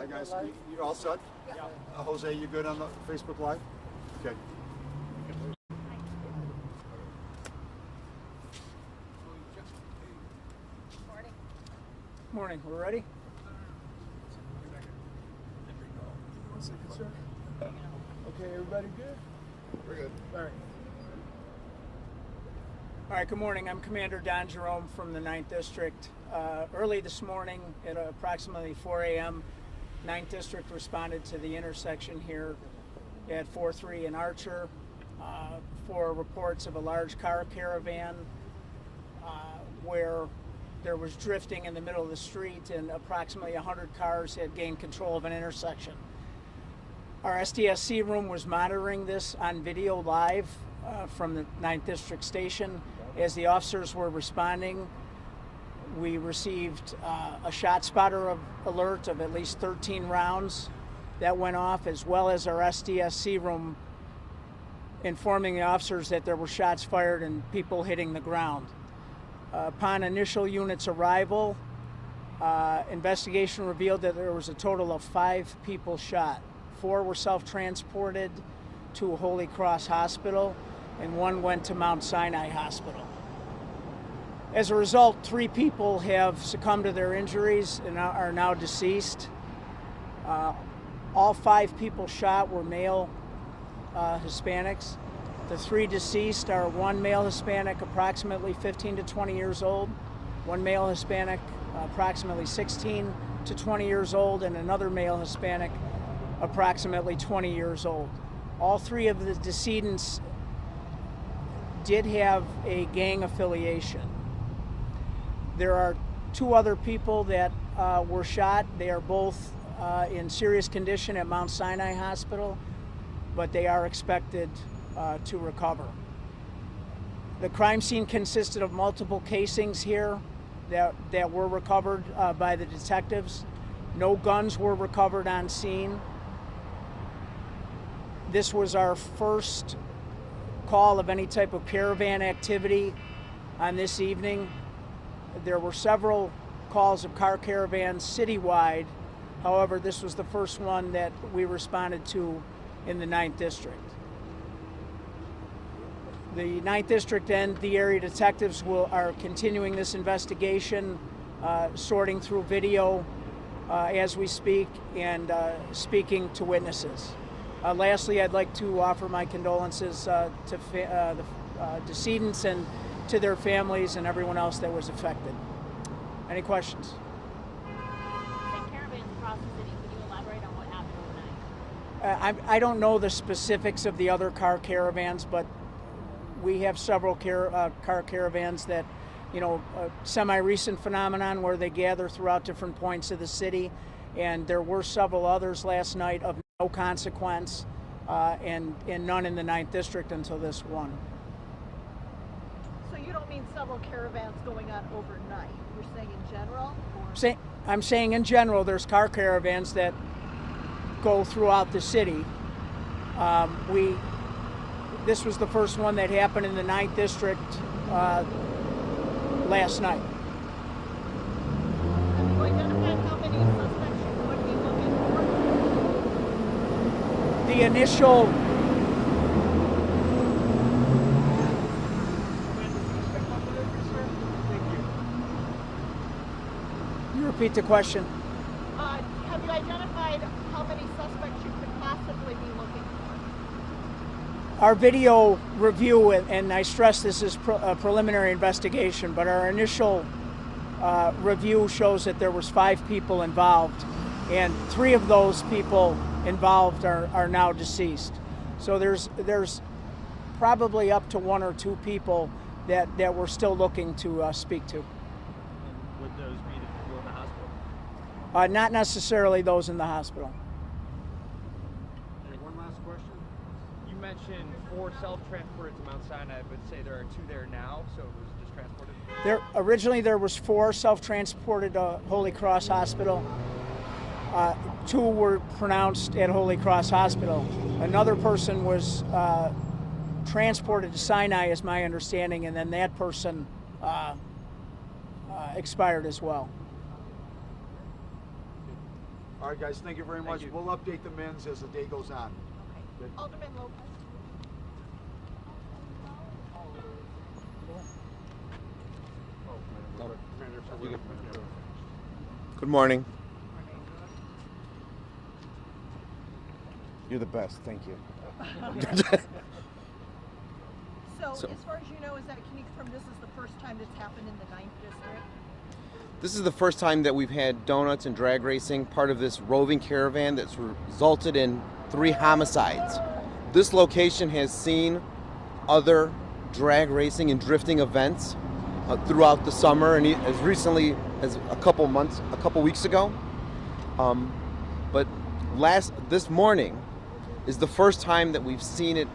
Hi guys, you all set? Yeah. Jose, you good on the Facebook Live? Okay. Morning. Morning, we're ready? Okay, everybody good? We're good. All right. All right, good morning. I'm Commander Don Jerome from the 9th District. Early this morning at approximately 4 a.m., 9th District responded to the intersection here at 4-3 and Archer for reports of a large car caravan where there was drifting in the middle of the street and approximately 100 cars had gained control of an intersection. Our SDSC room was monitoring this on video live from the 9th District station. As the officers were responding, we received a shot spotter alert of at least 13 rounds that went off, as well as our SDSC room informing the officers that there were shots fired and people hitting the ground. Upon initial unit's arrival, investigation revealed that there was a total of 5 people shot. 4 were self-transported to Holy Cross Hospital, and 1 went to Mount Sinai Hospital. As a result, 3 people have succumbed to their injuries and are now deceased. All 5 people shot were male Hispanics. The 3 deceased are 1 male Hispanic, approximately 15 to 20 years old, 1 male Hispanic, approximately 16 to 20 years old, and another male Hispanic, approximately 20 years old. All 3 of the decedents did have a gang affiliation. There are 2 other people that were shot. They are both in serious condition at Mount Sinai Hospital, but they are expected to recover. The crime scene consisted of multiple casings here that were recovered by the detectives. No guns were recovered on scene. This was our first call of any type of caravan activity on this evening. There were several calls of car caravans citywide. However, this was the first one that we responded to in the 9th District. The 9th District and the area detectives are continuing this investigation, sorting through video as we speak and speaking to witnesses. Lastly, I'd like to offer my condolences to the decedents and to their families and everyone else that was affected. Any questions? Caravans across the city. Can you elaborate on what happened overnight? I don't know the specifics of the other car caravans, but we have several car caravans that, a semi-recent phenomenon where they gather throughout different points of the city, and there were several others last night of no consequence, and none in the 9th District until this one. So you don't mean several caravans going on overnight? You're saying in general? Or? I'm saying in general, there's car caravans that go throughout the city. This was the first one that happened in the 9th District last night. Have you identified how many suspects you would be looking for? The initial repeat the question. Have you identified how many suspects you could possibly be looking for? Our video review, and I stress this is a preliminary investigation, but our initial review shows that there was 5 people involved, and 3 of those people involved are now deceased. So there's probably up to 1 or 2 people that we're still looking to speak to. Would those be the people in the hospital? Not necessarily those in the hospital. And one last question. You mentioned 4 self-transported to Mount Sinai, but say there are 2 there now, so it was just transported? Originally there was 4 self-transported to Holy Cross Hospital. 2 were pronounced at Holy Cross Hospital. Another person was transported to Sinai, is my understanding, and then that person expired as well. All right, guys, thank you very much. you. We'll update the men's as the day goes on. Okay. Good. Alderman Lopez. Good morning. You're the best. Thank you. So, as far as you know, can you confirm this is the first time that's happened in the 9th district? This is the first time that we've had donuts and drag racing, part of this roving caravan that's resulted in 3 homicides. This location has seen other drag racing and drifting events throughout the summer and as recently as a couple weeks ago. But this morning is the first time that we've seen it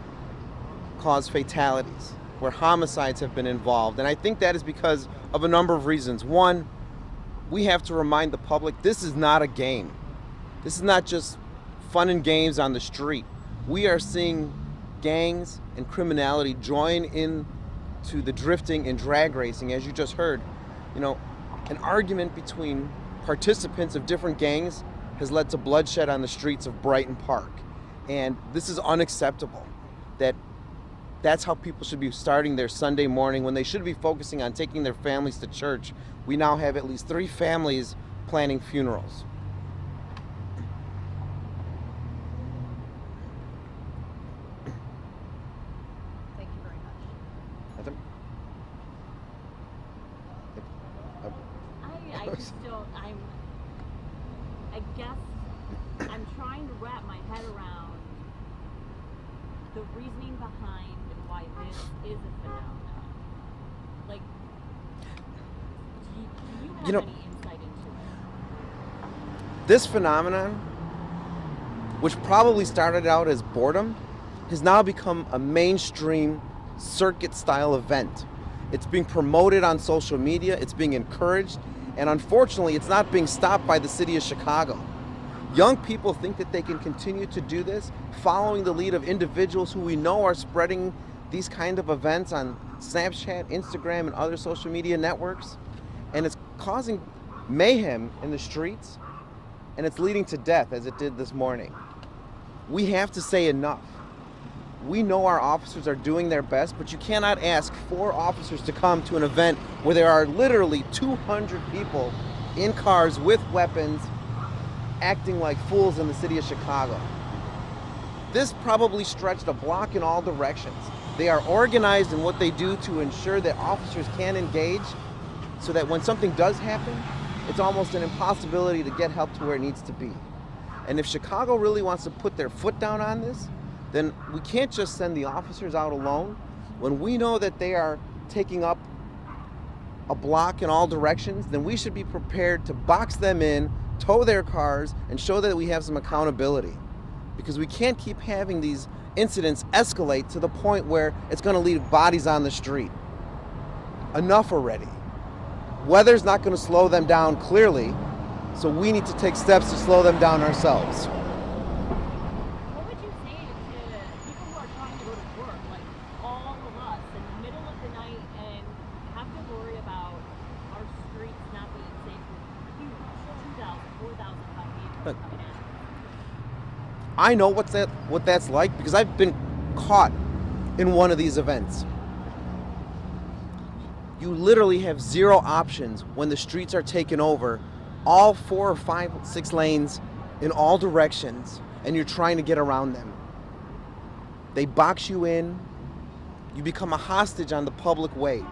cause fatalities, where homicides have been involved. And I think that is because of a number of reasons. One, we have to remind the public this is not a game. This is not just fun and games on the street. We are seeing gangs and criminality join in to the drifting and drag racing, as you just heard. You know, an argument between participants of different gangs has led to bloodshed on the streets of Brighton Park. And this is unacceptable. That's how people should be starting their Sunday morning when they should be focusing on taking their families to church. We now have at least 3 families planning funerals. Thank you very much. I just don't, I guess I'm trying to wrap my head around the reasoning behind why this is a phenomenon. Like, do you have any insight into it? This phenomenon, which probably started out as boredom, has now become a mainstream circuit-style event. It's being promoted on social media, it's being encouraged, and unfortunately, it's not being stopped by the city of Chicago. Young people think that they can continue to do this, following the lead of individuals who we know are spreading these kind of events on Snapchat, Instagram, and other social media networks. And it's causing mayhem in the streets, and it's leading to death, as it did this morning. We have to say enough. We know our officers are doing their best, but you cannot ask 4 officers to come to an event where there are literally 200 people in cars with weapons acting like fools in the city of Chicago. This probably stretched a block in all directions. They are organized in what they do to ensure that officers can engage so that when something does happen, it's almost an impossibility to get help to where it needs to be. And if Chicago really wants to put their foot down on this, then we can't just send the officers out alone. When we know that they are taking up a block in all directions, then we should be prepared to box them in, tow their cars, and show that we have some accountability. Because we can't keep having these incidents escalate to the point where it's going to leave bodies on the street. Enough already. Weather's not going to slow them down clearly, so we need to take steps to slow them down ourselves. What would you say to people who are trying to go to work, like all of us, in the middle of the night and have to worry about our streets not being safe with huge 2,000, 4,000 pound vehicles coming in? I know what that's like because I've been caught in one of these events. You literally have 0 options when the streets are taken over, all 4 or 5, 6 lanes in all directions, and you're trying to get around them. They box you in, you become a hostage on the public way,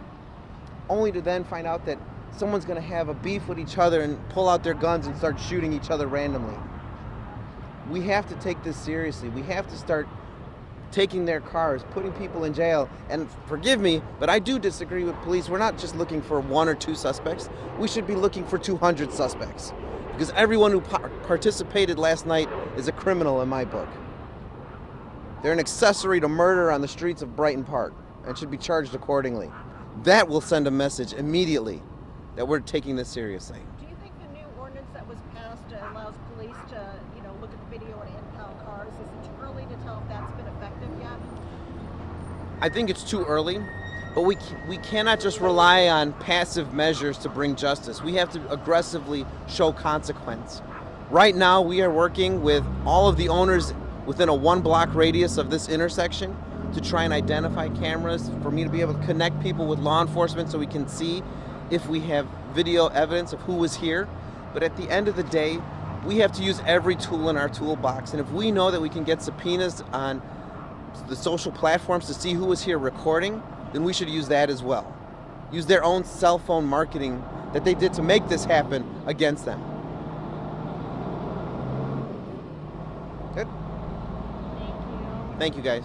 only to then find out that someone's going to have a beef with each other and pull out their guns and start shooting each other randomly. We have to take this seriously. We have to start taking their cars, putting people in jail. And forgive me, but I do disagree with police. We're not just looking for 1 or 2 suspects. We should be looking for 200 suspects. Because everyone who participated last night is a criminal in my book. They're an accessory to murder on the streets of Brighton Park and should be charged accordingly. That will send a message immediately that we're taking this seriously. Do you think the new ordinance that was passed allows police to, look at the video and impound cars? Is it too early to tell if that's been effective yet? I think it's too early, but we cannot just rely on passive measures to bring justice. We have to aggressively show consequence. Right now, we are working with all of the owners within a 1-block radius of this intersection to try and identify cameras for me to be able to connect people with law enforcement so we can see if we have video evidence of who was here. But at the end of the day, we have to use every tool in our toolbox. And if we know that we can get subpoenas on the social platforms to see who was here recording, then we should use that as well. Use their own cell phone marketing that they did to make this happen against them. Good? Thank you. Thank you, guys.